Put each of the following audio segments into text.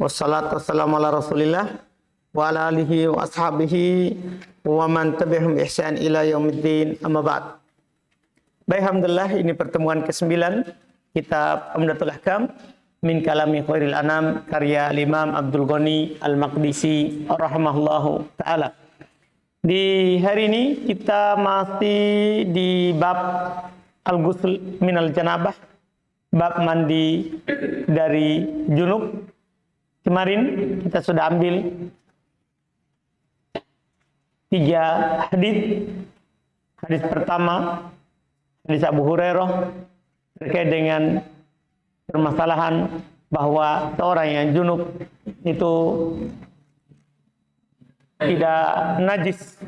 Wassalatu wassalamu ala Rasulillah wa ala alihi wa ashabihi wa man tabi'ahum ihsan ila yaumiddin, amma ba'd. Baik, alhamdulillah, ini pertemuan ke-9 kitab Umdatul Ahkam min kalami khairil anam karya Imam Abdul Ghani Al-Maqdisi rahimahullahu taala. Di hari ini kita masih di bab al-ghusl minal janabah, bab mandi dari junub. Kemarin kita sudah ambil 3 hadis. Hadis pertama, hadis Abu Hurairah terkait dengan permasalahan bahwa seorang yang junub itu tidak najis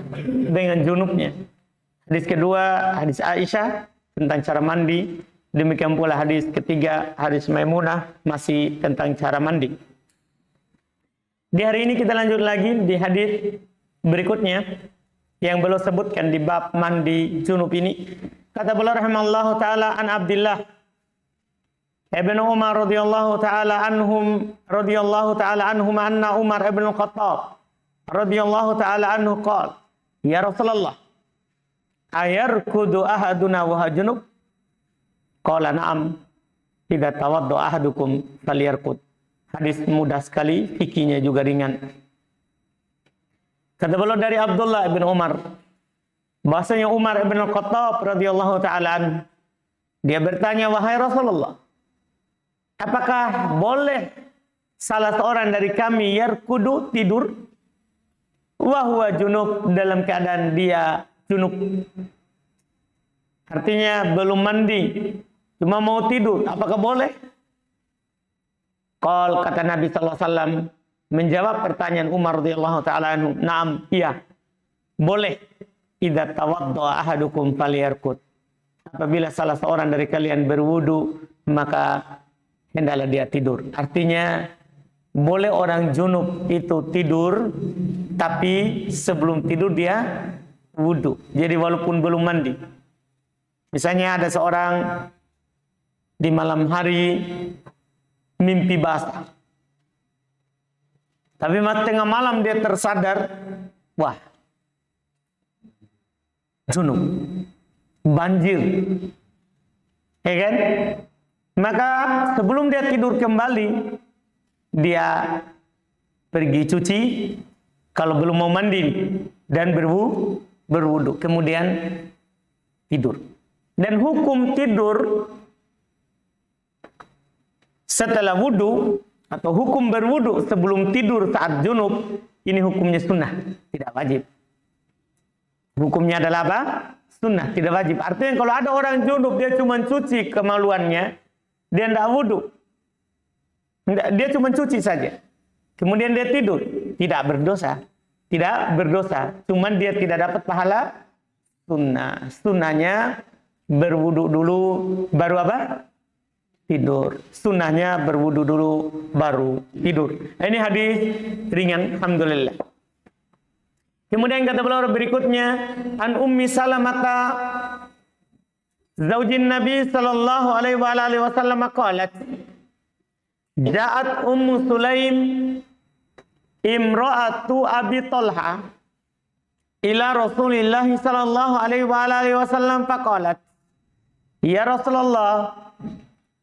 dengan junubnya. Hadis kedua, hadis Aisyah tentang cara mandi. Demikian pula hadis ketiga, hadis Maimunah, masih tentang cara mandi. Di hari ini kita lanjut lagi di hadis berikutnya yang beliau sebutkan di bab mandi junub ini. Kata beliau rahimallahu taala an Abdullah Ibnu Umar radhiyallahu taala anhum anna Umar ibn Khattab radhiyallahu taala anhu qala ya Rasulullah ayarkudu ahaduna wa junub qala na'am idza tawadda ahadukum falyarkud. Hadis mudah sekali, fikihnya juga ringan. Kata beliau dari Abdullah bin Umar, bahasanya Umar bin Khattab radhiyallahu taala anhu, dia bertanya, wahai Rasulullah, apakah boleh salah seorang dari kami yarkudu tidur wa huwa junub, dalam keadaan dia junub? Artinya belum mandi, cuma mau tidur, apakah boleh? Qal, kata Nabi sallallahu alaihi wasallam menjawab pertanyaan Umar radhiyallahu taala anhu, "Na'am, iya. Boleh. Idza tawadda ahadukum falyarkud." Apabila salah seorang dari kalian berwudu, maka hendaklah dia tidur. Artinya boleh orang junub itu tidur, tapi sebelum tidur dia wudu. Jadi walaupun belum mandi. Misalnya ada seorang di malam hari mimpi basah, tapi tengah malam dia tersadar, wah, junub, banjir, ya kan? Maka sebelum dia tidur kembali, dia pergi cuci, kalau belum mau mandi, dan berwudu, kemudian tidur. Dan hukum tidur setelah wudu atau hukum berwudu sebelum tidur saat junub, ini hukumnya sunnah, tidak wajib. Hukumnya adalah apa? Sunnah, tidak wajib. Artinya kalau ada orang junub, dia cuma cuci kemaluannya, dia tidak wudu, dia cuma cuci saja, kemudian dia tidur, tidak berdosa. Tidak berdosa, cuman dia tidak dapat pahala sunnah. Sunnahnya berwudu dulu, baru apa? Tidur. Sunnahnya berwudu dulu, baru tidur. Ini hadis ringan, alhamdulillah. Kemudian kata beliau berikutnya, an Ummi Salamata zaujin Nabi sallallahu alaihi wasallam qalat, ja'at Ummu Sulaim imra'atu Abi Talha ila Rasulillah sallallahu alaihi wasallam faqalat, ya Rasulullah,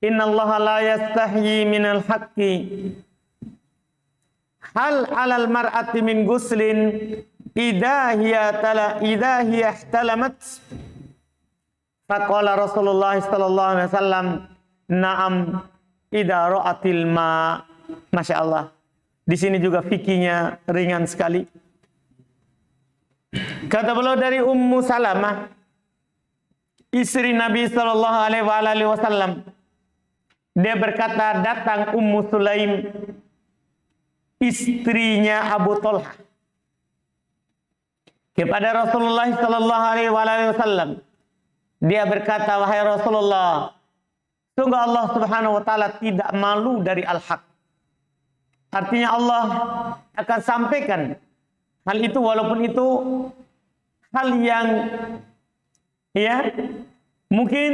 inna Allah la yastahyi minal haqqi hal 'alal mar'ati min guslin idza hiya ihtalamat. Faqala Rasulullah sallallahu alaihi wasallam, na'am idza ra'atil ma. Masya Allah, di sini juga fikihnya ringan sekali. Kata beliau dari Ummu Salamah, istri Nabi sallallahu alaihi wasallam, dia berkata, datang Ummu Sulaim, istrinya Abu Talha, kepada Rasulullah sallallahu alaihi wasallam. Dia berkata, wahai Rasulullah, sungguh Allah Subhanahu wa taala tidak malu dari al-haq. Artinya Allah akan sampaikan hal itu, walaupun itu hal yang mungkin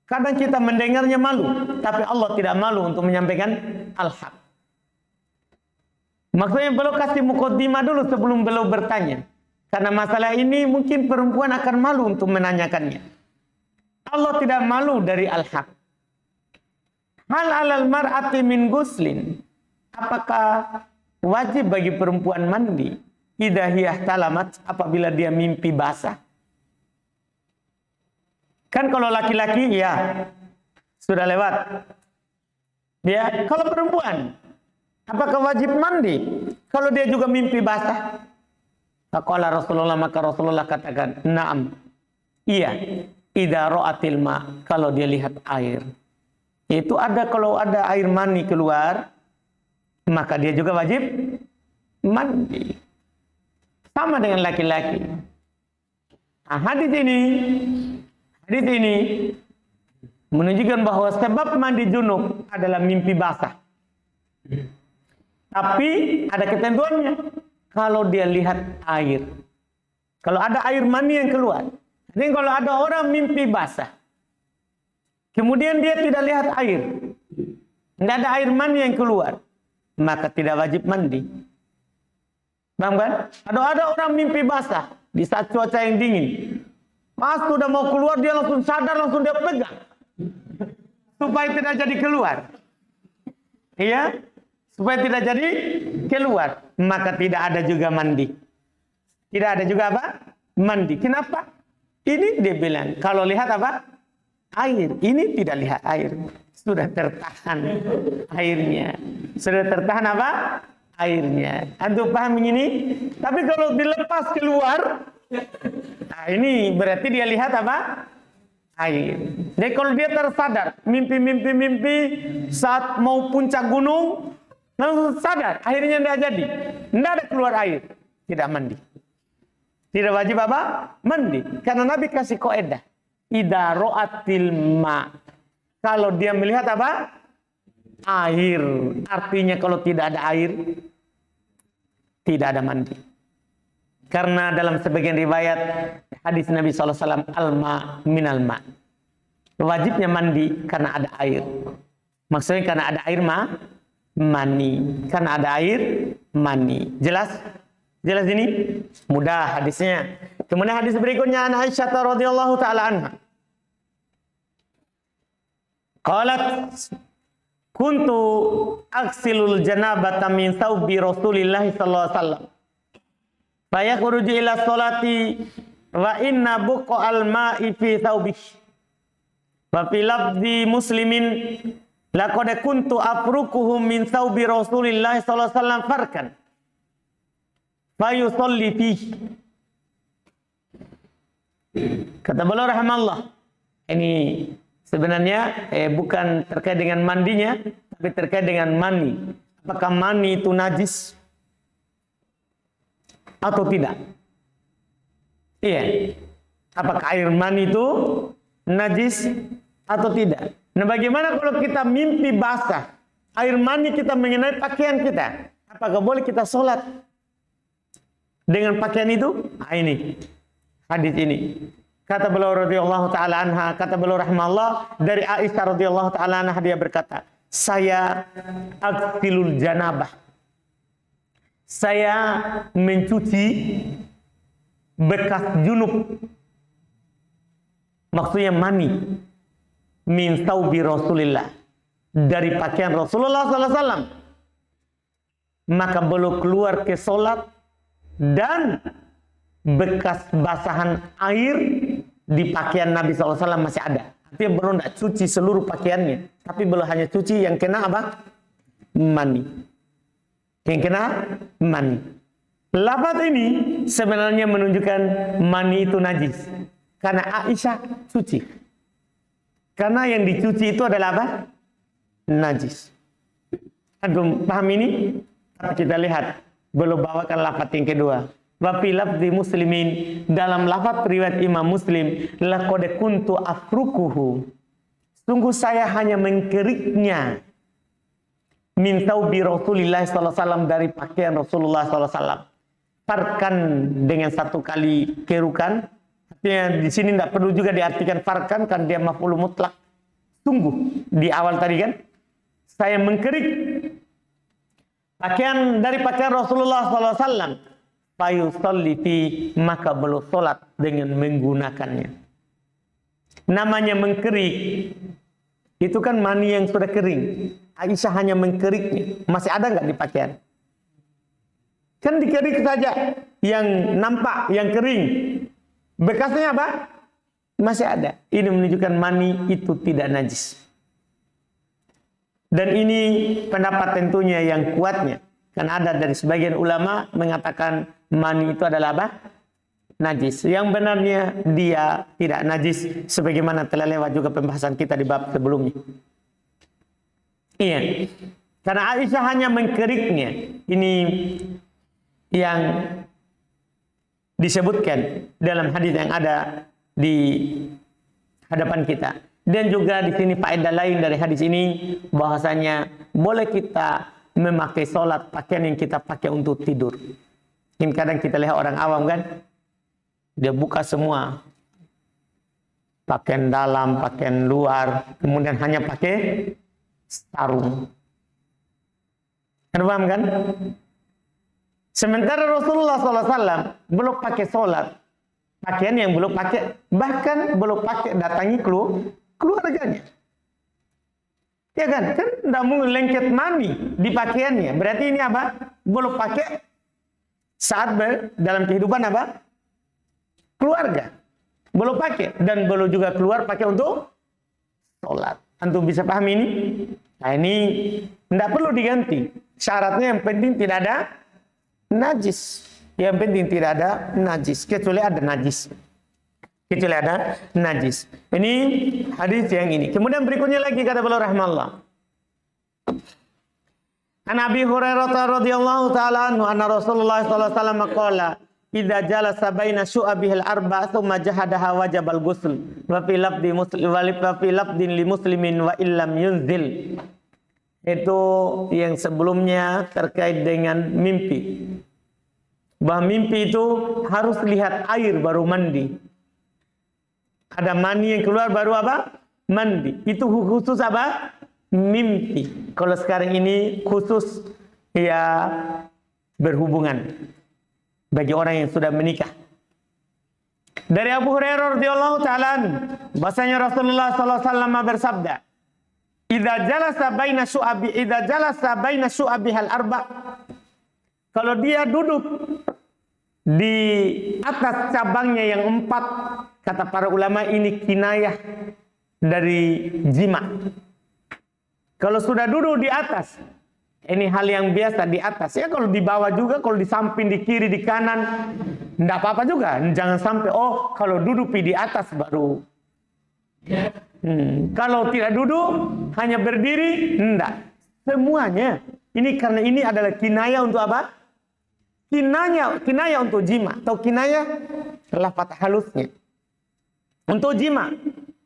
kadang kita mendengarnya malu, tapi Allah tidak malu untuk menyampaikan al-haq. Maksudnya beliau kasih mukaddimah dulu sebelum beliau bertanya. Karena masalah ini mungkin perempuan akan malu untuk menanyakannya. Allah tidak malu dari al-haq. Hal alal mar'ati min guslin. Apakah wajib bagi perempuan mandi? Idza hiya talamat, apabila dia mimpi basah. Kan kalau laki-laki ya sudah lewat. Ya, kalau perempuan apakah wajib mandi kalau dia juga mimpi basah? Faqala Rasulullah, maka Rasulullah katakan, "Na'am." Iya, idza ra'atil ma, kalau dia lihat air. Itu ada, kalau ada air mani keluar, maka dia juga wajib mandi. Sama dengan laki-laki. Nah, hadis ini menunjukkan bahwa sebab mandi junub adalah mimpi basah. Tapi ada ketentuannya. Kalau dia lihat air. Kalau ada air mani yang keluar. Jadi kalau ada orang mimpi basah. Kemudian dia tidak lihat air. Tidak ada air mani yang keluar. Maka tidak wajib mandi. Paham kan? Ada orang mimpi basah. Di saat cuaca yang dingin. Pas sudah mau keluar dia langsung sadar, langsung dia pegang. Supaya tidak jadi keluar. Iya? Supaya tidak jadi keluar. Maka tidak ada juga mandi. Tidak ada juga apa? Mandi. Kenapa? Ini dia bilang. Kalau lihat apa? Air. Ini tidak lihat air. Sudah tertahan airnya. Sudah tertahan apa? Airnya. Antum paham ini? Tapi kalau dilepas keluar. Nah ini berarti dia lihat apa? Air. Jadi kalau dia tersadar. Mimpi saat mau puncak gunung. Langsung sadar, akhirnya tidak jadi. Tidak ada keluar air. Tidak mandi. Tidak wajib apa? Mandi. Karena Nabi kasih kaidah. Idza ra'atil ma. Kalau dia melihat apa? Air. Artinya kalau tidak ada air, tidak ada mandi. Karena dalam sebagian riwayat, hadis Nabi SAW, al-ma minal ma. Wajibnya mandi karena ada air. Maksudnya karena ada air mani, karena ada air mani. Jelas ini? Mudah hadisnya. Kemudian hadis berikutnya, an Aisyah radhiyallahu taala anha. Qalat kuntu aksilul janabata min thawbi Rasulillah sallallahu alaihi wasallam. Fa yakhruju ila sholati wa inna buqa'al ma'i fi thawbihi. Wa fi lafzi Muslimin laqad kuntu afrukuhum min thawbi Rasulillah sallallahu alaihi wasallam farkan. Fa yusalli fihi. Kata beliau rahimahullah. Ini sebenarnya bukan terkait dengan mandinya, tapi terkait dengan mani. Apakah mani itu najis atau tidak? Iya. Apakah air mani itu najis atau tidak? Nah, bagaimana kalau kita mimpi basah, air mani kita mengenai pakaian kita? Apakah boleh kita sholat dengan pakaian itu? Nah, ini hadis ini. Kata beliau radhiyallahu taala anha, kata beliau rahimahullah, dari Aisyah radhiyallahu taala anha, dia berkata, saya aghsilul janabah. Saya mencuci bekas junub. Maksudnya mani. Min thawbi Rasulillah. Dari pakaian Rasulullah sallallahu alaihi wasallam. Maka beliau keluar ke sholat dan bekas basahan air di pakaian Nabi SAW masih ada. Artinya beliau tidak cuci seluruh pakaiannya, tapi beliau hanya cuci yang kena apa? Mani. Yang kena mani. Lafaz ini sebenarnya menunjukkan mani itu najis. Karena Aisyah cuci. Karena yang dicuci itu adalah apa? Najis. Antum paham ini? Kita lihat. Beliau bawakan lafaz yang kedua. Wa fi lafzi Muslimin, dalam lafaz riwayat Imam Muslim, laqad kuntu afrukuhu. Sungguh saya hanya mengkeriknya min thawbi Rasulillah sallallahu alaihi wasallam, dari pakaian Rasulullah sallallahu alaihi wasallam. Farkan dengan satu kali kerukan. Artinya di sini tidak perlu juga diartikan farkan kan dia maf'ul mutlak. Sungguh di awal tadi kan saya mengkerik pakaian dari pakaian Rasulullah SAW, fayusalli fi, maka beliau salat dengan menggunakannya. Namanya mengkerik, itu kan mani yang sudah kering. Aisyah hanya mengkeriknya. Masih ada nggak di pakaian? Kan dikerik saja, yang nampak, yang kering. Bekasnya apa? Masih ada. Ini menunjukkan mani itu tidak najis. Dan ini pendapat tentunya yang kuatnya. Kan ada dari sebagian ulama mengatakan mani itu adalah apa? Najis. Yang benarnya dia tidak najis. Sebagaimana telah lewat juga pembahasan kita di bab sebelumnya. Iya. Karena Aisyah hanya mengkeriknya. Ini yang disebutkan dalam hadis yang ada di hadapan kita. Dan juga di sini faedah lain dari hadis ini, bahwasanya boleh kita memakai sholat pakaian yang kita pakai untuk tidur. Ini kadang kita lihat orang awam kan, dia buka semua, pakaian dalam, pakaian luar, kemudian hanya pakai sarung. Kan paham kan? Sementara Rasulullah SAW belum pakai sholat, pakaian yang belum pakai, bahkan belum pakai datangi keluarganya. Ya kan? Kan tidak mungkin lengket mani di pakaiannya. Berarti ini apa? Belum pakai saat dalam kehidupan apa? Keluarga. Belum pakai. Dan belum juga keluar pakai untuk sholat. Antum bisa paham ini? Nah ini tidak perlu diganti. Syaratnya yang penting tidak ada najis. Yang penting tidak ada najis. Kecuali ada najis. Kecuali ada najis. Ini hadis yang ini. Kemudian berikutnya lagi kata beliau rahimahullah. An Abi Hurairah radhiyallahu taala anhu anna Rasulullah sallallahu alaihi wasallam qala idza jalasa baina syu'abihil arba' thumma jahadaha wajabal ghusl wa fi lafdhi muslim wa fi lafdhin li muslimin wa illam yunzil. Itu yang sebelumnya terkait dengan mimpi. Bahwa mimpi itu harus lihat air baru mandi. Ada mani yang keluar baru apa? Mandi. Itu khusus apa? Mimpi. Kalau sekarang ini khusus ya berhubungan bagi orang yang sudah menikah. Dari Abu Hurairah radhiyallahu taala bahwasanya Rasulullah sallallahu alaihi wasallam bersabda, "Idza jalasa baina syu'abihal arba'." Kalau dia duduk di atas cabangnya yang 4, kata para ulama ini kinayah dari jima. Kalau sudah duduk di atas, ini hal yang biasa di atas. Ya kalau di bawah juga, kalau di samping, di kiri, di kanan, enggak apa-apa juga. Jangan sampai, oh kalau duduk di atas baru. Kalau tidak duduk, hanya berdiri, enggak. Semuanya. Ini karena ini adalah kinayah untuk apa? Kinayah untuk jima. Atau kinayah lafaz halusnya. Untuk jima.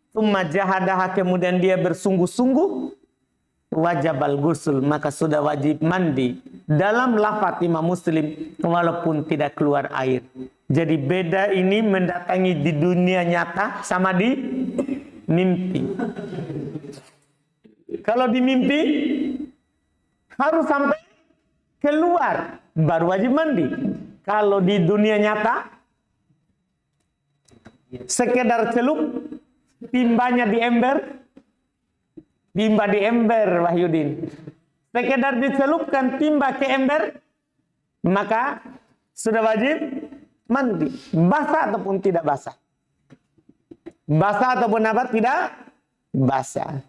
Tsumma jahadaha, kemudian dia bersungguh-sungguh, wajabal ghusl, maka sudah wajib mandi. Dalam lafaz Imam Muslim, walaupun tidak keluar air. Jadi beda ini mendatangi di dunia nyata sama di mimpi. Kalau di mimpi harus sampai keluar baru wajib mandi. Kalau di dunia nyata sekedar celup timbanya di ember, timba di ember, Wahyudin. Sekedar dicelupkan timba ke ember, maka sudah wajib mandi. Basah ataupun tidak basah. Basah ataupun apa? Tidak basah.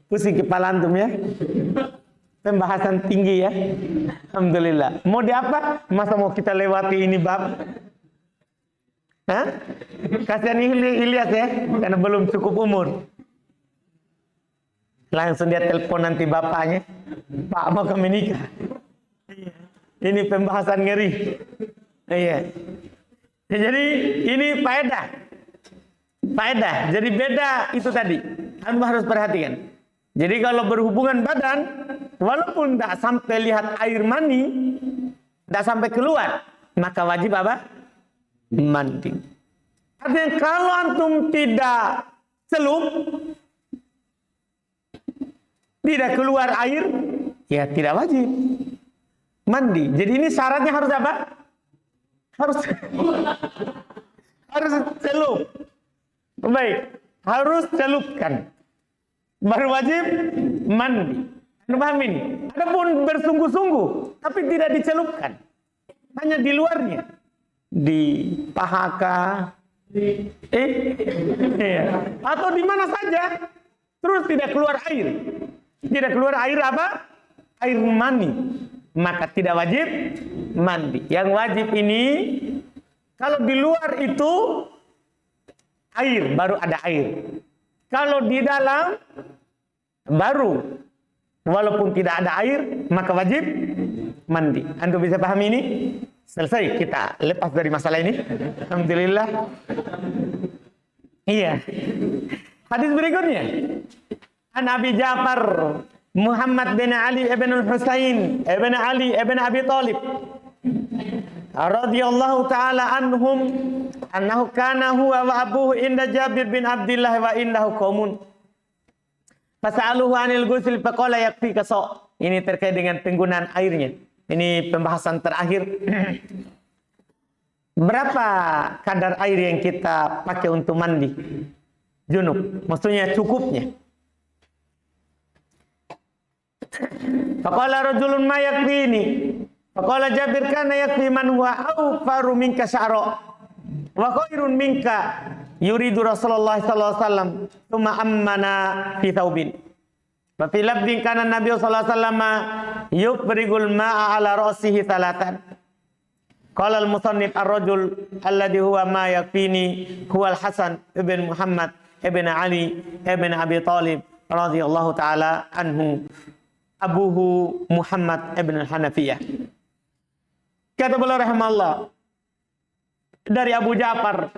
Pusing kepala antum ya. Pembahasan tinggi ya. Alhamdulillah. Mau di apa? Masa mau kita lewati ini bab? Hah? Kasihan Ilyas ya, karena belum cukup umur. Langsung dia telepon nanti bapaknya, Pak mau kami nikah. Ini pembahasan ngeri. Iya. Jadi ini faedah. Jadi beda itu tadi. Anda harus perhatikan. Jadi kalau berhubungan badan, walaupun tidak sampai lihat air mani, tidak sampai keluar, maka wajib apa? Mandi. Artinya kalau antum tidak celup, tidak keluar air, ya tidak wajib mandi. Jadi ini syaratnya harus apa? Harus harus celup. Baik, harus celupkan. Baru wajib mandi. Anda paham ini? Adapun bersungguh-sungguh tapi tidak dicelupkan. Hanya di luarnya. Di pahaka, atau di mana saja. Terus tidak keluar air. Tidak keluar air apa? Air mani. Maka tidak wajib mandi. Yang wajib ini kalau di luar itu air, baru ada air. Kalau di dalam baru, walaupun tidak ada air, maka wajib mandi. Antum bisa pahami ini? Selesai, kita lepas dari masalah ini. Alhamdulillah. Iya. Hadis berikutnya. An Abi Ja'far Muhammad bin Ali ibn al-Husain ibn Ali ibn Abi Thalib radhiyallahu ta'ala anhum annahu kana huwa wa abuhu inda Jabir bin Abdullah wa indahu qaumun fas'aluhu 'anil ghusl faqala yakfika sa'. Ini terkait dengan penggunaan airnya. Ini pembahasan terakhir. Berapa kadar air yang kita pakai untuk mandi junub? Maksudnya cukupnya. Faqala rajulun ma yakfini. Faqala Jabir kana yakfi man huwa awfaru minka sya'ra wa khairun minka yuridu Rasulullah sallallahu alaihi wasallam thumma ammana fi thawbin. Wa fi lafdhin kana Nabi sallallahu alaihi wasallam yubrigul ma'a ala ra'sihi thalatan. Qala al-musannif ar-rajul alladhi huwa ma yakfini huwa al-Hasan ibn Muhammad ibn Ali ibn Abi Thalib radhiyallahu ta'ala anhu abuhu Muhammad ibn al-Hanafiyah. Kata beliau rahimahullah dari Abu Ja'far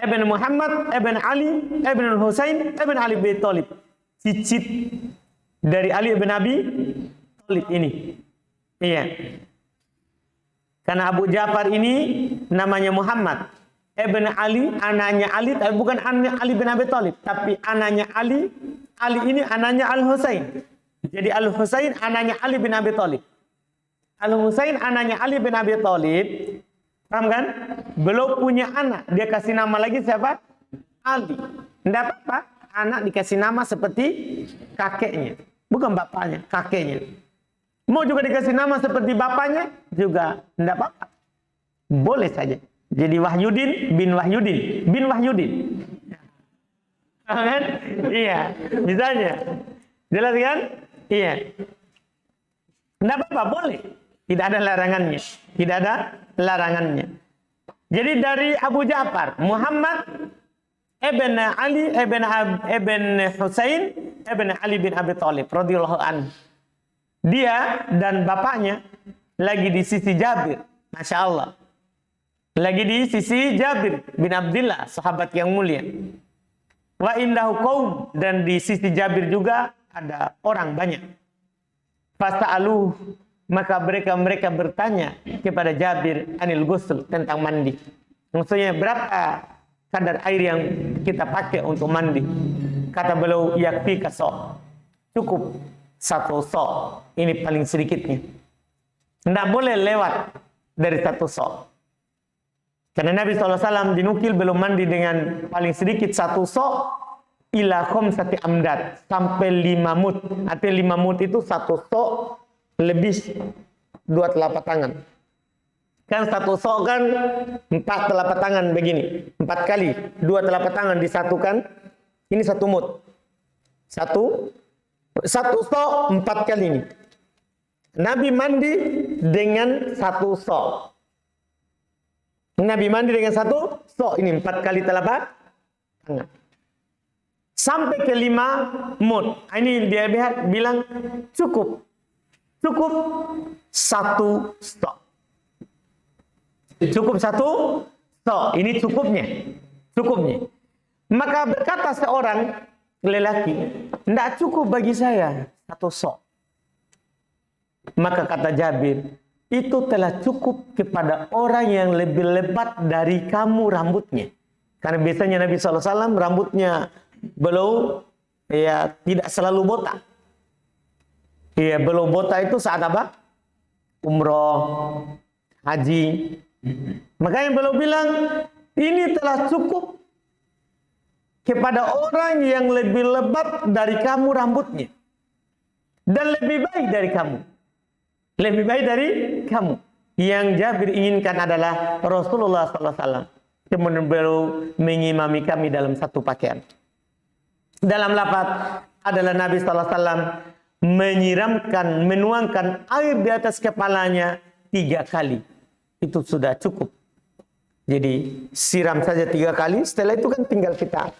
ibn Muhammad ibn Ali ibn al-Husain ibn Ali bin Thalib, cicit dari Ali ibn Abi Thalib ini. Iya. Karena Abu Ja'far ini namanya Muhammad ibn Ali, anaknya Ali, tapi bukan anaknya Ali bin Abi Thalib, tapi anaknya Ali. Ali ini anaknya Al-Husain. Jadi Al-Husain anaknya Ali bin Abi Thalib. Al-Husain anaknya Ali bin Abi Thalib. Paham kan? Belum punya anak, dia kasih nama lagi siapa? Ali. Tidak apa-apa, anak dikasih nama seperti kakeknya, bukan bapaknya, kakeknya. Mau juga dikasih nama seperti bapaknya juga tidak apa-apa, boleh saja. Jadi Wahyudin bin Wahyudin bin Wahyudin. Kan? Iya, misalnya. Jelas kan? Iya. Tidak apa-apa, boleh. Tidak ada larangannya. Tidak ada larangannya. Jadi dari Abu Ja'far Muhammad ibn Ali ibn Husain ibn Ali bin Abi Thalib radhiyallahu anhu. Dia dan bapaknya lagi di sisi Jabir. Masya Allah. Lagi di sisi Jabir bin Abdullah, sahabat yang mulia. Wa indahu qaum, dan di sisi Jabir juga ada orang banyak. Fasa'aluh, maka mereka bertanya kepada Jabir anil ghusl, tentang mandi. Maksudnya berapa kadar air yang kita pakai untuk mandi? Kata beliau, yakfi kaso, cukup 1 so. Ini paling sedikitnya. Tidak boleh lewat dari 1 so. Karena Nabi SAW dinukil belum mandi dengan paling sedikit 1 so ila khamsati amdad, sampai 5 mud. Artinya 5 mud itu 1 so lebih 2 telapak tangan. Kan 1 so kan 4 telapak tangan begini, 4 kali 2 telapak tangan disatukan, ini 1 mud. 1 so 4 kali ini. Nabi mandi dengan 1 so. Nabi mandi dengan 1 so, ini 4 kali telapak tangan. Sampai ke 5 mud. Ini dia bilang cukup. Cukup 1 so. Cukup 1 so. Ini cukupnya. Cukupnya. Maka berkata seorang lelaki, tidak cukup bagi saya 1 so. Maka kata Jabir, itu telah cukup kepada orang yang lebih lebat dari kamu rambutnya. Karena biasanya Nabi SAW rambutnya belum, ya tidak selalu botak. Iya, belo bota itu saat apa? Umroh, haji. Makanya beliau bilang, ini telah cukup kepada orang yang lebih lebat dari kamu rambutnya. Dan lebih baik dari kamu. Lebih baik dari kamu. Yang Jabir inginkan adalah Rasulullah SAW. Kemudian beliau mengimami kami dalam satu pakaian. Dalam lafaz adalah Nabi SAW menyiramkan, menuangkan air di atas kepalanya 3 kali. Itu sudah cukup. Jadi siram saja 3 kali, setelah itu kan tinggal kita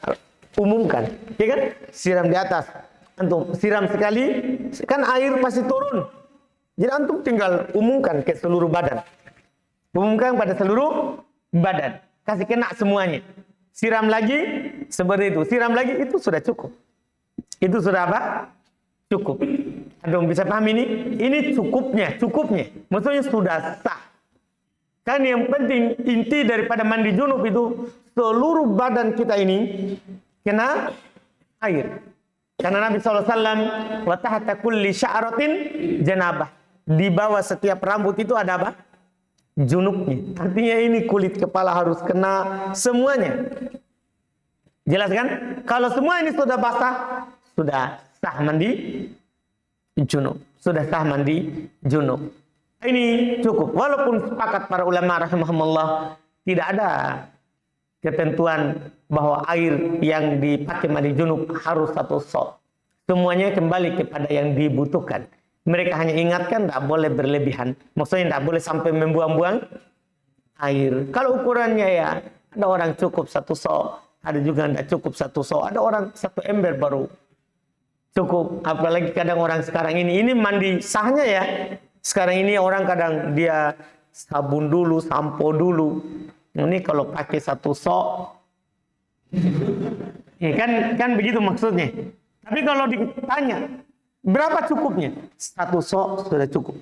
umumkan. Ya kan? Siram di atas. Antum siram sekali, kan air pasti turun. Jadi antum tinggal umumkan ke seluruh badan. Umumkan pada seluruh badan. Kasih kena semuanya. Siram lagi, seperti itu. Siram lagi, itu sudah cukup. Itu sudah apa? Cukup. Antum bisa paham ini? Ini cukupnya. Maksudnya sudah sah. Kan yang penting inti daripada mandi junub itu seluruh badan kita ini kena air. Karena Nabi SAW wa tahta kulli sya'ratin janabah. Di bawah setiap rambut itu ada apa? Junubnya. Artinya ini kulit kepala harus kena semuanya. Jelas kan? Kalau semua ini sudah basah, sudah sah mandi junub. Sudah sah mandi junub. Ini cukup. Walaupun sepakat para ulama rahimahumullah tidak ada ketentuan bahwa air yang dipakai mandi junub harus 1 sok. Semuanya kembali kepada yang dibutuhkan. Mereka hanya ingatkan tidak boleh berlebihan. Maksudnya tidak boleh sampai membuang-buang air. Kalau ukurannya ya ada orang cukup 1 sok, ada juga tidak cukup 1 sok, ada orang 1 ember baru cukup. Apalagi kadang orang sekarang ini mandi sahnya ya. Sekarang ini orang kadang dia sabun dulu, sampo dulu. Ini kalau pakai 1 sok, ya kan begitu maksudnya. Tapi kalau ditanya berapa cukupnya, 1 sok sudah cukup.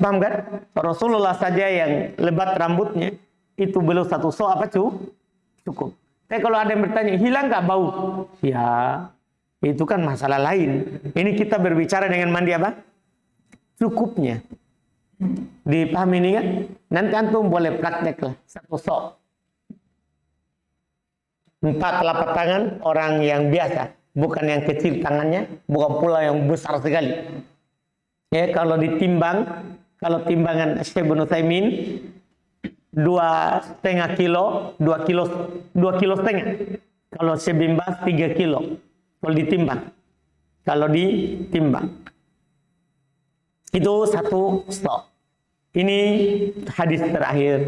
Paham kan? Rasulullah saja yang lebat rambutnya itu belum 1 sok apa cukup. Tapi kalau ada yang bertanya hilang nggak bau? Ya itu kan masalah lain. Ini kita berbicara dengan mandi apa? Cukupnya. Dipahami ini kan? Nanti antum boleh praktek lah 1 sok. 4 telapak tangan orang yang biasa, bukan yang kecil tangannya, bukan pula yang besar sekali. Ya, kalau ditimbang, kalau timbangan Syekh Ibnu Utsaimin 2,5 kilo, 2 kilo setengah. Kalau Syekh bin Baz 3 kilo. Kalau ditimbang. Itu 1 sok. Ini hadis terakhir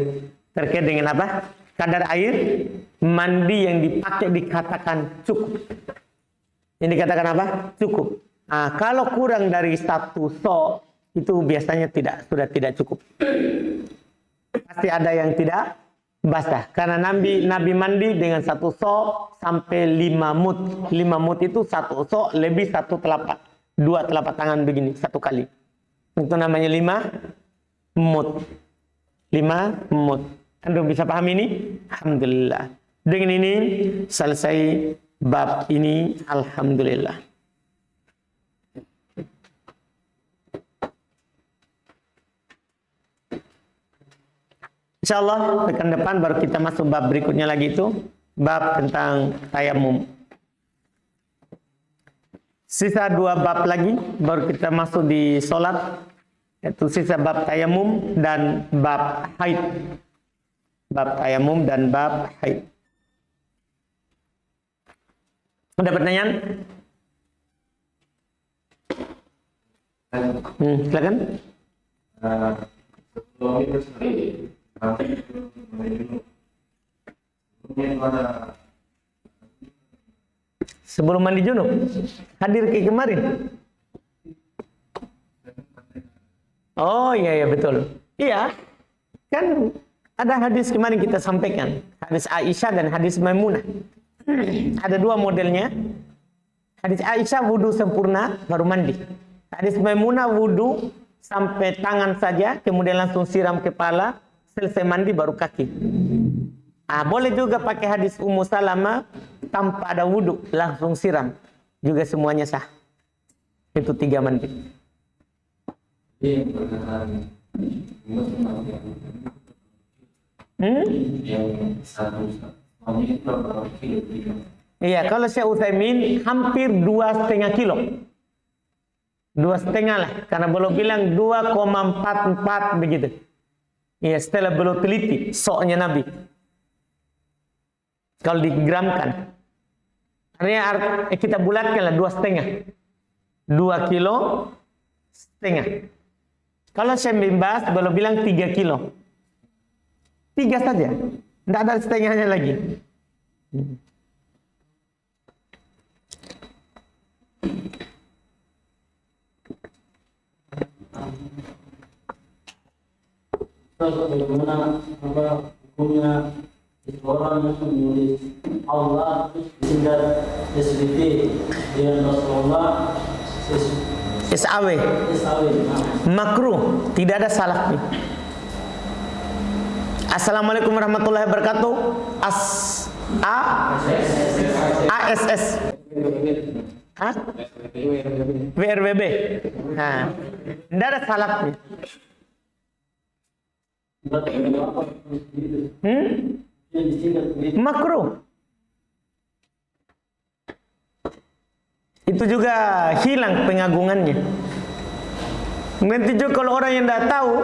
terkait dengan apa? Kadar air mandi yang dipakai dikatakan cukup. Yang dikatakan apa? Cukup. Nah, kalau kurang dari 1 sok itu biasanya sudah tidak cukup. Pasti ada yang tidak basah. Karena Nabi mandi dengan 1 sok sampai 5 mut. 5 mut itu 1 sok lebih 1 telapak. 2 telapak tangan begini 1 kali. Itu namanya 5 mut. 5 mut. Anda bisa paham ini? Alhamdulillah. Dengan ini selesai bab ini. Alhamdulillah. InsyaAllah pekan depan baru kita masuk bab berikutnya lagi itu. Bab tentang tayamum. Sisa 2 bab lagi baru kita masuk di sholat. Yaitu sisa bab tayamum dan bab haid. Bab tayamum dan bab haid. Ada pertanyaan? Silakan. Sebelum mandi junub, hadir ke kemarin. Oh iya betul. Iya, kan ada hadis kemarin kita sampaikan, hadis Aisyah dan hadis Maimunah. Ada 2 modelnya. Hadis Aisyah wudu sempurna baru mandi. Hadis Maimunah wudu sampai tangan saja, kemudian langsung siram kepala, selesai mandi baru kaki. Boleh juga pakai hadis Ummu Salamah tanpa ada wudu, langsung siram. Juga semuanya sah. Itu 3 menit. Iya, kalau Syekh Utsaimin hampir 2,5 kilo. 2,5 lah, karena belum bilang 2,44 begitu. Iya, setelah belum teliti soknya Nabi. Kalau digramkan, artinya kita bulatkan lah 2,5, 2,5 kilo. Kalau Syekh bin Baz belum bilang 3 kilo, 3 saja, tidak ada setengahnya lagi. Bagaimana hukumnya orang yang menulis Allah tinggal SBT dan Rasulullah SAW makruh, tidak ada salahnya. Assalamualaikum warahmatullahi wabarakatuh. ASS WRBB. Nah, tidak ada salahnya. Makruh. Itu juga hilang pengagungannya. Nanti juga kalau orang yang tidak tahu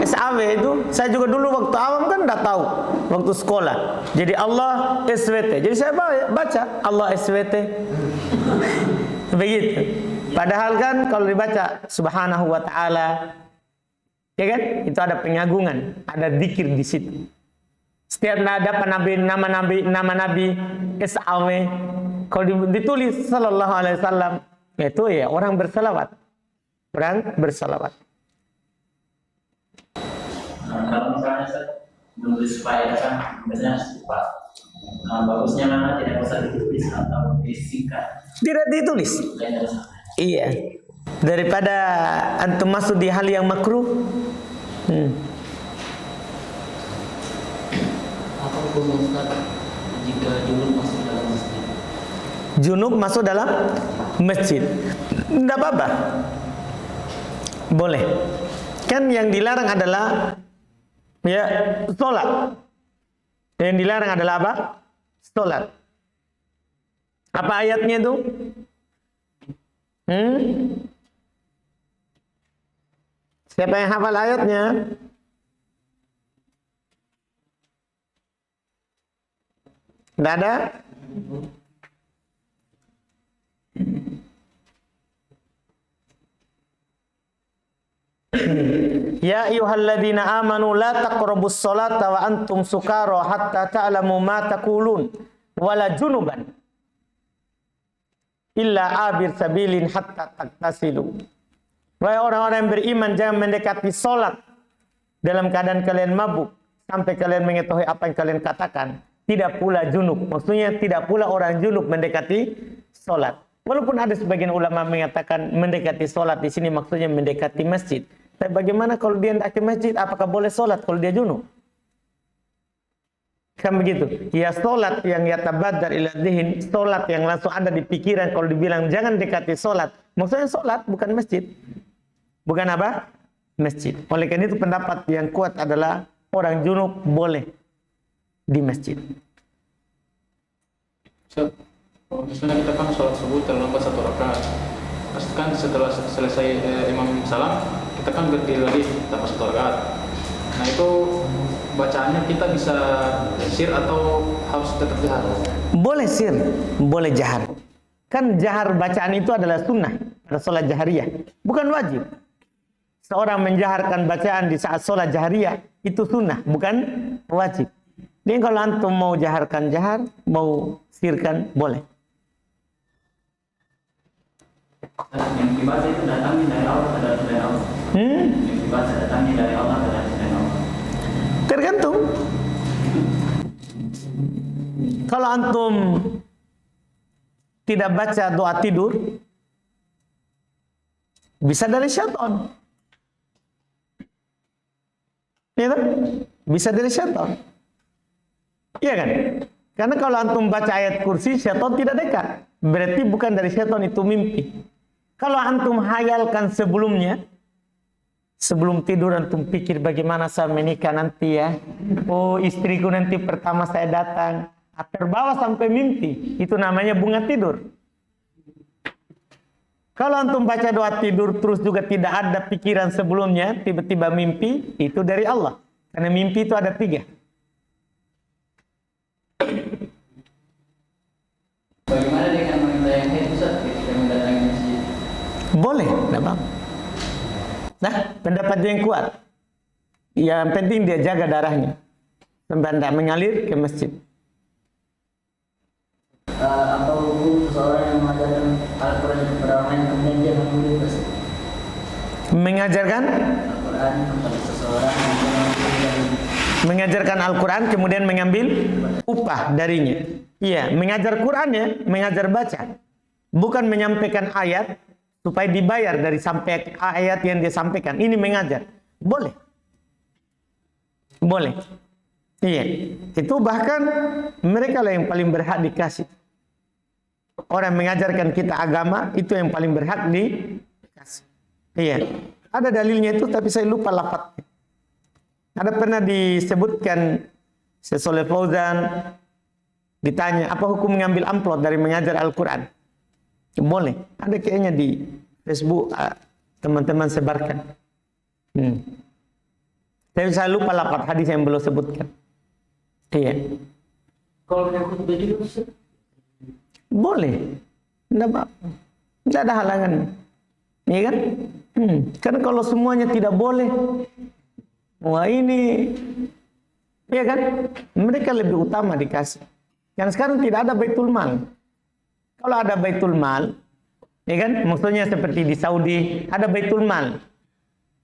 SAW itu, saya juga dulu waktu awam kan tidak tahu waktu sekolah. Jadi Allah SWT. Jadi saya baca Allah SWT. Begitu. Padahal kan kalau dibaca Subhanahu wa ta'ala, ya kan? Itu ada pengagungan, ada zikir di situ. Setiap ada nama nabi SAW, kalau ditulis sallallahu alaihi wasallam, itu ya orang bersalawat. Bersalawat. Kalau misalnya menulis supaya kan biasanya cepat. Bagusnya mana tidak usah ditulis atau disingkat. Tidak ditulis. Iya. Daripada antum masuk di hal yang makruh. Apa hukum Ustaz jika junub masuk dalam masjid? Junub masuk dalam masjid. Tidak apa-apa. Boleh. Kan yang dilarang adalah ya sholat. Yang dilarang adalah apa? Sholat. Apa ayatnya itu? Siapa yang hafal ayatnya? Tidak ada? Ya ayyuhalladzina amanu la taqrabus sholata wa antum sukara hatta ta'lamu ma taqulun wala junuban illa abir sabilin hatta taktasilu. Wahai orang-orang yang beriman, jangan mendekati salat dalam keadaan kalian mabuk sampai kalian mengetahui apa yang kalian katakan. Tidak pula junub, maksudnya tidak pula orang junub mendekati salat. Walaupun ada sebagian ulama mengatakan mendekati salat di sini maksudnya mendekati masjid. Tapi bagaimana kalau dia tidak ke masjid, apakah boleh salat kalau dia junub? Kan begitu. Ya salat yang yatabaddar ila dzihn, salat yang langsung ada di pikiran kalau dibilang jangan dekati salat. Maksudnya salat bukan masjid. Bukan apa? Masjid. Oleh karena itu pendapat yang kuat adalah orang junub boleh di masjid. Misalnya kita kan sholat subuh terlambat 1 rakaat. Pastikan setelah selesai imam salam, kita kan berdiri lagi tambah 1 rakaat. Nah itu bacaannya kita bisa sir atau harus tetap jahar? Boleh sir, boleh jahar. Kan jahar bacaan itu adalah sunnah pada sholat jahariyah, bukan wajib. Seorang menjaharkan bacaan di saat sholat jahariyah itu sunnah, bukan wajib. Jadi kalau antum mau jaharkan jahar, mau sirkan boleh. Yang dibaca itu datangnya dari Allah atau dari Allah? Yang dibaca datangnya dari Allah atau dari Allah? Tergantung. Kalau antum tidak baca doa tidur, bisa dari syaitan. Ya kan? Bisa dari syaitan. Iya kan? Karena kalau antum baca ayat kursi, syaitan tidak dekat. Berarti bukan dari syaitan, itu mimpi. Kalau antum hayalkan sebelumnya, sebelum tidur antum pikir bagaimana saya menikah nanti ya. Oh, istriku nanti pertama saya datang. Terbawa sampai mimpi. Itu namanya bunga tidur. Kalau antum baca doa tidur terus juga tidak ada pikiran sebelumnya, tiba-tiba mimpi, itu dari Allah. Karena mimpi itu ada 3. Bagaimana dengan wanita yang haid Ustaz ketika mendatangi masjid? Boleh, tidak apa. Nah, pendapatnya yang kuat. Yang penting dia jaga darahnya. Sampai tidak mengalir ke masjid. Apa hukum seseorang yang mengajarkan Al-Quran kepada orang lain kemudian dia mengulik Ustaz? Mengajarkan Al-Quran kepada seseorang yang mengajarkan Al-Quran kemudian mengambil upah darinya. Iya, mengajar Quran ya, mengajar baca. Bukan menyampaikan ayat supaya dibayar dari sampai ayat yang dia sampaikan. Ini mengajar. Boleh. Boleh. Iya. Itu bahkan mereka lah yang paling berhak dikasih. Orang mengajarkan kita agama itu yang paling berhak dikasih. Iya. Ada dalilnya itu tapi saya lupa lafadznya. Ada pernah disebutkan Syekh Fauzan ditanya, apa hukum mengambil amplop dari mengajar Al-Quran? Boleh. Ada kayaknya di Facebook teman-teman sebarkan. Tapi saya lupa lafaz hadis yang belum sebutkan. Iya. kalau menyangkut baju Ustaz? Boleh. Tidak ada halangan. Iya kan? Karena kalau semuanya tidak boleh, wah ini, iya kan? Mereka lebih utama dikasih. Yang sekarang tidak ada baitul mal. Kalau ada baitul mal, ya kan? Maksudnya seperti di Saudi ada baitul mal,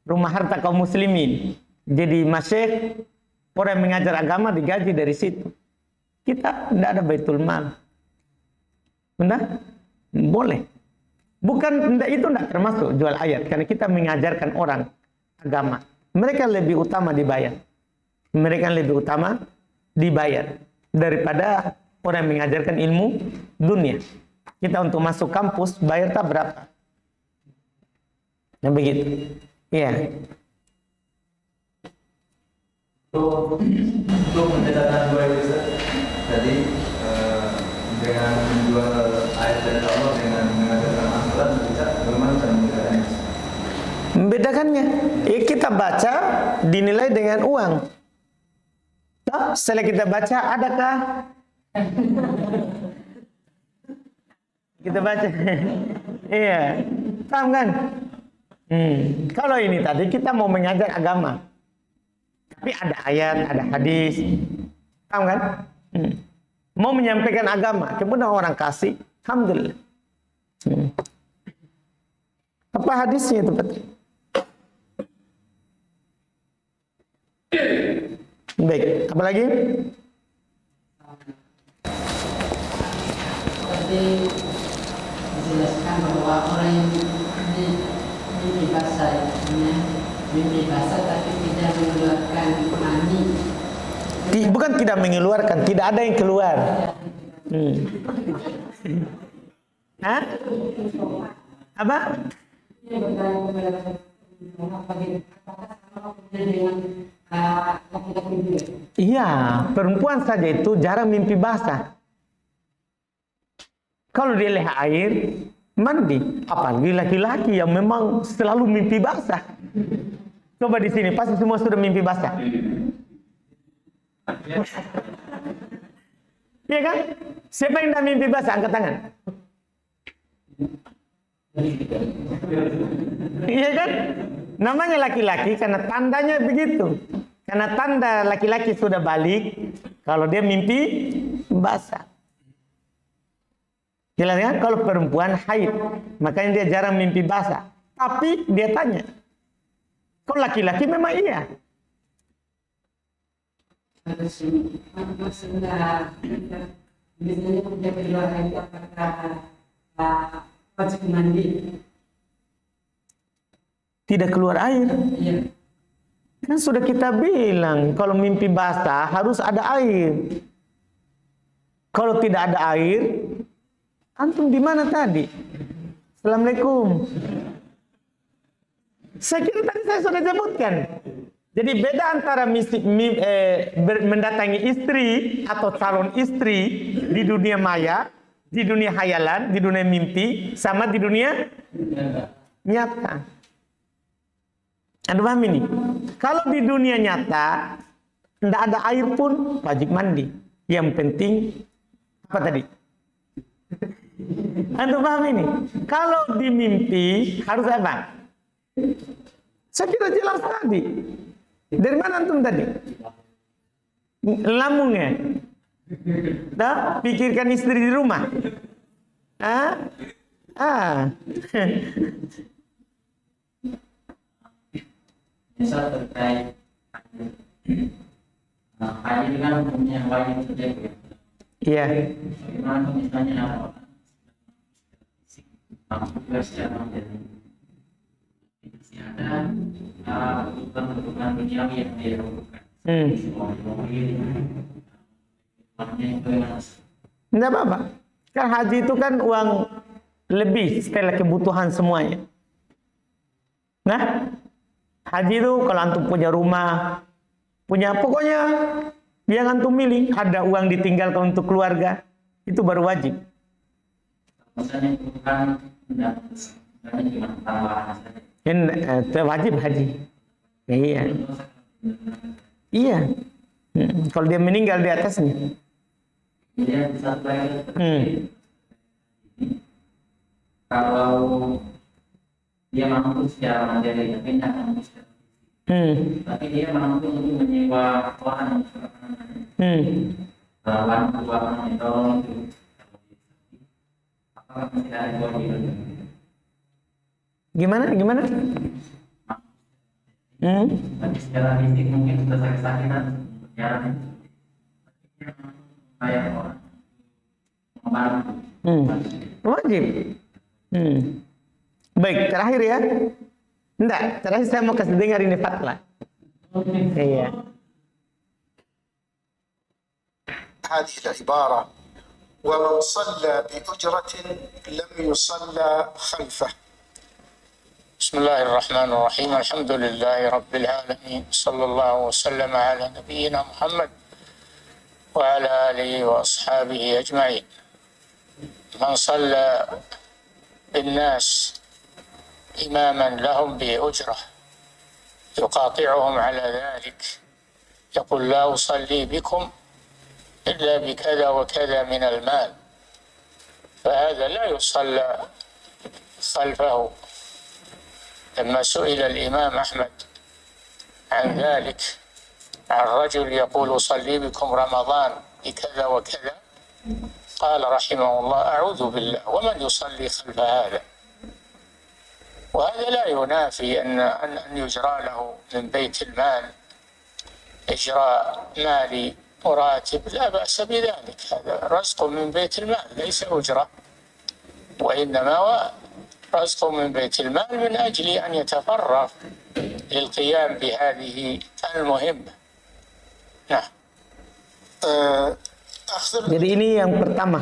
rumah harta kaum muslimin. Jadi masyayikh, orang yang mengajar agama digaji dari situ. Kita tidak ada baitul mal. Benar? Boleh. Bukan itu tidak termasuk jual ayat karena kita mengajarkan orang agama. Mereka lebih utama dibayar. Mereka lebih utama dibayar daripada orang yang mengajarkan ilmu dunia. Kita untuk masuk kampus bayar tak berapa? Yang begitu. Iya. Untuk pendekatan dua itu tadi dengan menjual ayat dari Allah dengan mengajarkan Al-Quran kita bagaimana cara membedakannya? Membedakannya, kita baca dinilai dengan uang. Setelah kita baca, adakah? Kita baca, iya, paham kan? Kalau ini tadi kita mau mengajar agama, tapi ada ayat, ada hadis, paham kan? Mau menyampaikan agama, kemudian orang kasih, alhamdulillah. Apa hadisnya itu Pak? Baik, apa lagi? Tadi dijelaskan bahwa orang yang mimpi basah, mimpi basah tapi tidak mengeluarkan mani. Bukan tidak mengeluarkan, tidak ada yang keluar. Hah? Apa? Iya, perempuan saja itu jarang mimpi basah. Kalau dia lihat air, mandi. Apalagi laki-laki yang memang selalu mimpi basah. Coba di sini, pasti semua sudah mimpi basah. Iya kan? Siapa yang dah mimpi basah? Angkat tangan. Iya kan? Namanya laki-laki karena tandanya begitu. Karena tanda laki-laki sudah balik kalau dia mimpi basah. Jelas kan? Kalau perempuan haid, makanya dia jarang mimpi basah. Tapi dia tanya, kalau laki-laki memang iya. Maksudnya biasanya udah keluar lagi apakah wajib mandi? Tidak keluar air. Iya. Kan sudah kita bilang kalau mimpi basah harus ada air. Kalau tidak ada air, antum di mana tadi? Assalamualaikum. Saya kira tadi saya sudah sebutkan. Jadi beda antara mendatangi istri atau calon istri di dunia maya, di dunia hayalan, di dunia mimpi, sama di dunia nyata. Anda paham ini? Kalau di dunia nyata, tidak ada air pun wajib mandi. Yang penting apa tadi? Anda paham ini? Kalau di mimpi harus apa? Saya kira jelas tadi. Dari mana antum tadi? Lambungnya. Dah, pikirkan istri di rumah. Misal terkait haji dengan hukumnya wajib terjadi. Iya. Bagaimana misalnya juga secara menjadi masih ada kebutuhan duniawi yang dia lakukan. Tidak apa-apa. Kan haji itu kan uang lebih setelah kebutuhan semuanya. Nah, haji itu kalau antum punya rumah, punya pokoknya yang antum milih, ada uang ditinggalkan untuk keluarga, itu baru wajib. Misalnya bukan cuma tambahan saja. Itu wajib haji. Iya. Iya. Kalau dia meninggal di atasnya. Kemudian satu lagi, kalau dia mampu secara materi, tapi tidak mampu secara tapi dia mampu untuk menyewa orang, bantu tolong itu, apakah masih ada kewajiban? Gimana? Tapi secara fisik mungkin sudah sakit-sakitan berjalan itu. Kayak orang membantu. Wajib. Baik, terakhir ya. Enggak, terakhir saya mau kasih dengar ini fatwa. Iya. هذه العبارة ومن صلى بأجرة لم يصلى خلفه. بسم الله الرحمن الرحيم. الحمد لله رب العالمين، صلى الله وسلم على نبينا محمد وعلى آله وأصحابه أجمعين. من صلى بالناس إماما لهم بأجرة يقاطعهم على ذلك، يقول لا أصلي بكم إلا بكذا وكذا من المال، فهذا لا يصلى خلفه. لما سئل الإمام أحمد عن ذلك، عن رجل يقول أصلي بكم رمضان بكذا وكذا، قال رحمه الله أعوذ بالله ومن يصلي خلف هذا. وهذا لا ينافي أن يجرى له من بيت المال إجراء مالي مراتب، لا بأس بذلك، هذا رزق من بيت المال ليس أجرة، وإنما هو رزق من بيت المال من أجل أن يتفرغ للقيام بهذه المهمة. نعم. Jadi ini yang pertama.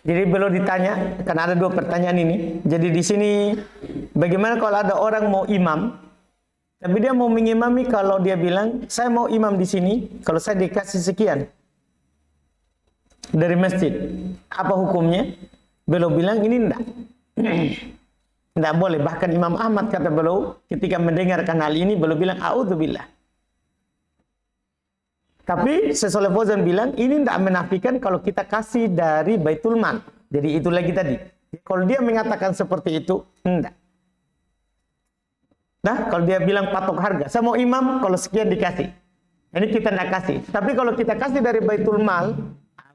Jadi belum ditanya, karena ada dua pertanyaan ini. Jadi di sini bagaimana kalau ada orang mau imam, tapi dia mau mengimami, kalau dia bilang saya mau imam di sini, kalau saya dikasih sekian dari masjid, apa hukumnya? Beliau bilang ini enggak. Enggak boleh. Bahkan Imam Ahmad kata beliau ketika mendengarkan hal ini, beliau bilang a'udzubillah. Tapi Syekh Fauzan bilang ini tidak menafikan kalau kita kasih dari Baitul Mal. Jadi itu lagi tadi. Kalau dia mengatakan seperti itu, enggak. Nah, kalau dia bilang patok harga, saya mau imam kalau sekian dikasih. Ini kita tidak kasih. Tapi kalau kita kasih dari Baitul Mal,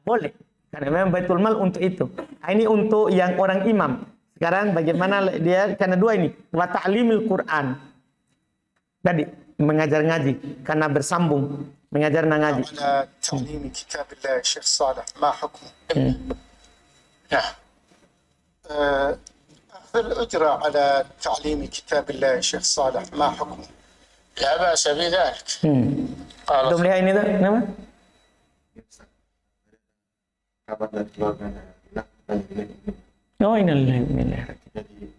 boleh. Karena memang Baitul Mal untuk itu. Nah, ini untuk yang orang imam. Sekarang bagaimana dia, karena dua ini. Wa ta'limil Quran. Tadi, mengajar ngaji. Karena bersambung. Mengajar ngaji. على تعليم كتاب الله الشيخ صالح ما حكمه؟ نعم. أخذ الأجرة على تعليم كتاب الله الشيخ صالح ما حكمه؟ لا بأس بذلك. قال Belum lihat ini tuh, kenapa? Kabar dari keluarganya Oh, innalillahi. Jadi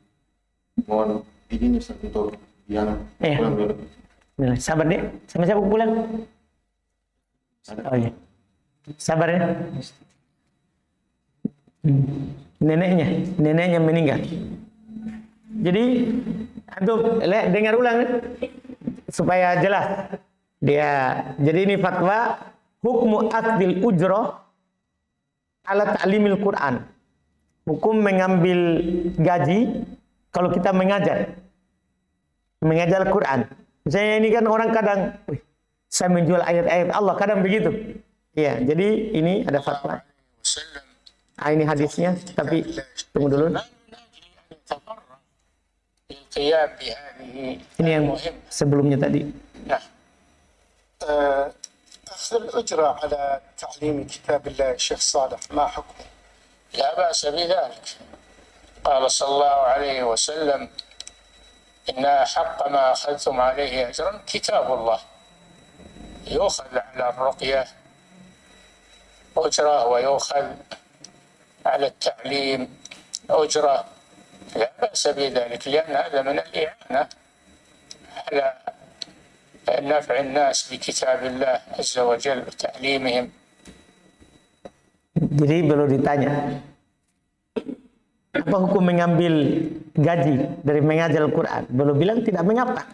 mohon izin Ustaz untuk yang Iya. pulang dulu. Bismillah. Sabar dek, sama siapa pulang? Oh iya. Sabar ya. Neneknya meninggal. Jadi antum dengar ulang supaya jelas. Jadi ini fatwa hukmu akdil ujroh ala ta'limil Quran. Hukum mengambil gaji kalau kita mengajar Quran. Misalnya ini kan orang kadang, saya menjual ayat-ayat Allah, kadang begitu. Iya, jadi ini ada fatwa. Ini hadisnya, tapi tunggu dulu. Ini yang sebelumnya tadi. أخذ الأجرة على تعليم كتاب الله الشيخ صالح ما حكمه؟ لا بأس بذلك. قال صلى الله عليه وسلم إن حق ما أخذتم عليه أجرا كتاب الله، يؤخذ على الرقية أجرة ويؤخذ على التعليم أجرة، لا بأس بذلك، لأن هذا من الإعانة على نفع الناس بكتاب الله عز وجل وتعليمهم. Jadi perlu ditanya, apa hukum mengambil gaji dari mengajar Al-Quran? Beliau bilang tidak mengapa.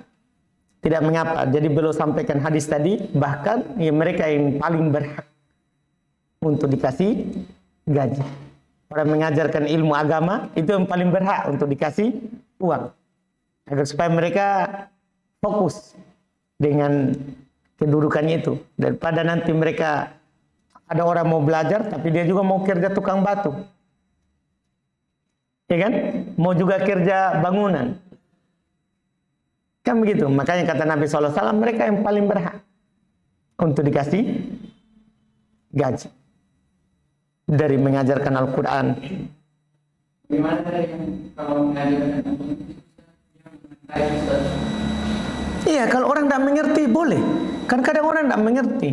Tidak mengapa. Jadi beliau sampaikan hadis tadi, bahkan ya, mereka yang paling berhak untuk dikasih gaji. Orang mengajarkan ilmu agama itu yang paling berhak untuk dikasih uang. Agar supaya mereka fokus dengan kedudukannya itu. Daripada nanti mereka ada orang mau belajar tapi dia juga mau kerja tukang batu. Ya kan? Mau juga kerja bangunan. Kan begitu. Makanya kata Nabi SAW, mereka yang paling berhak untuk dikasih gaji dari mengajarkan Al-Quran. Gimana kalau mengajarkan Iya, kalau orang tidak mengerti boleh. Kan kadang orang tidak mengerti.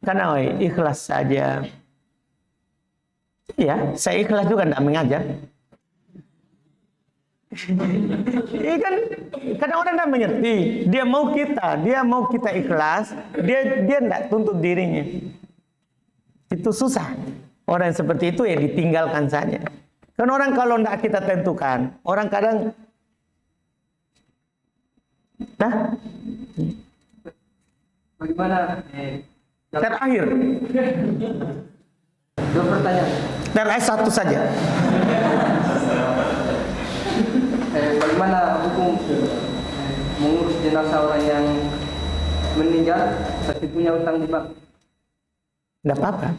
Karena ikhlas saja. Iya, saya ikhlas juga tidak mengajar. Iya kan, kadang orang tidak mengerti. Dia mau kita ikhlas. Dia tidak tuntut dirinya. Itu susah. Orang seperti itu ya ditinggalkan saja. Kan orang kalau tidak kita tentukan, orang kadang bagaimana terakhir. Dua pertanyaan. Terakhir satu saja. Bagaimana hukum mengurus jenazah orang yang meninggal tapi punya utang di bank? Tidak apa-apa.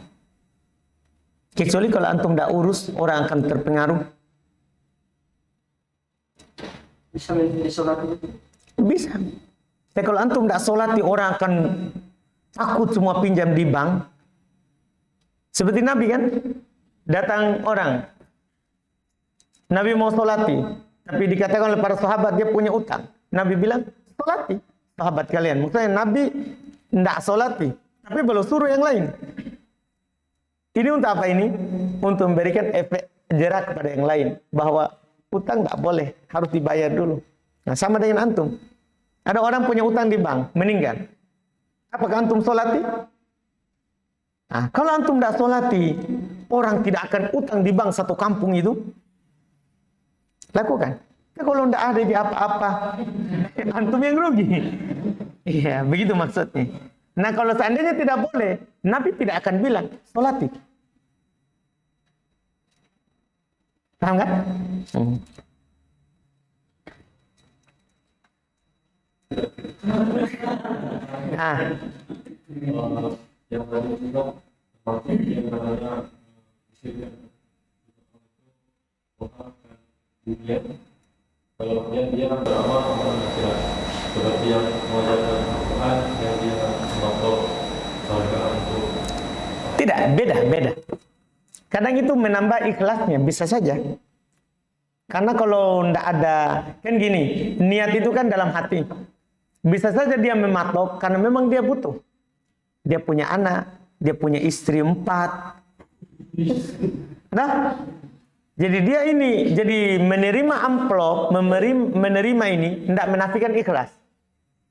Kecuali kalau antum tidak urus, orang akan terpengaruh. Bisa disolati? Bisa. Tapi kalau antum tidak solati, orang akan takut semua pinjam di bank. Seperti Nabi kan, datang orang, Nabi mau solati, tapi dikatakan oleh para sahabat dia punya utang. Nabi bilang, solati sahabat kalian. Maksudnya Nabi tidak solati, tapi belum suruh yang lain. Ini untuk apa ini? Untuk memberikan efek jerak kepada yang lain, bahwa utang tidak boleh, harus dibayar dulu. Nah, sama dengan antum. Ada orang punya utang di bank, meninggal. Apakah antum solati? Nah, kalau antum tidak solati, orang tidak akan utang di bank satu kampung itu. Lakukan. Nah, kalau tidak ada di apa-apa, antum yang rugi. Iya, begitu maksudnya. Nah, kalau seandainya tidak boleh, Nabi tidak akan bilang, solati. Paham kan? Nah, Yang tadi juga termasuk yang namanya disiplin dunia. Kalau dia beramal amalan akhirat, seperti yang mengajarkan Al-Quran, yang dia mematok hargaan untuk tidak, beda. Kadang itu menambah ikhlasnya, bisa saja. Karena kalau tidak ada, kan gini, niat itu kan dalam hati. Bisa saja dia mematok karena memang dia butuh. Dia punya anak, dia punya istri 4. Nah, Jadi dia ini, jadi menerima amplop, menerima ini, tidak menafikan ikhlas.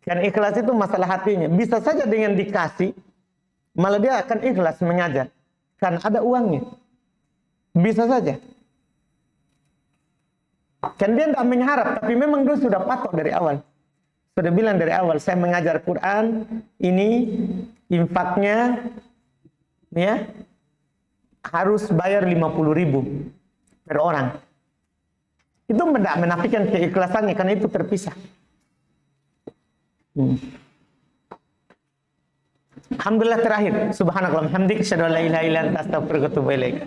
Kan ikhlas itu masalah hatinya. Bisa saja dengan dikasih, malah dia akan ikhlas mengajar. Kan ada uangnya. Bisa saja. Kan dia tidak mengharap, tapi memang dia sudah patok dari awal. Sudah bilang dari awal, saya mengajar Quran, ini infaknya ya harus bayar 50.000 per orang. Itu tidak menafikan keikhlasannya, karena itu terpisah. Alhamdulillah terakhir. Subhanallah, hamdik, asyhadu an la ilaha illa anta, astaghfiruka wa atubu ilaik.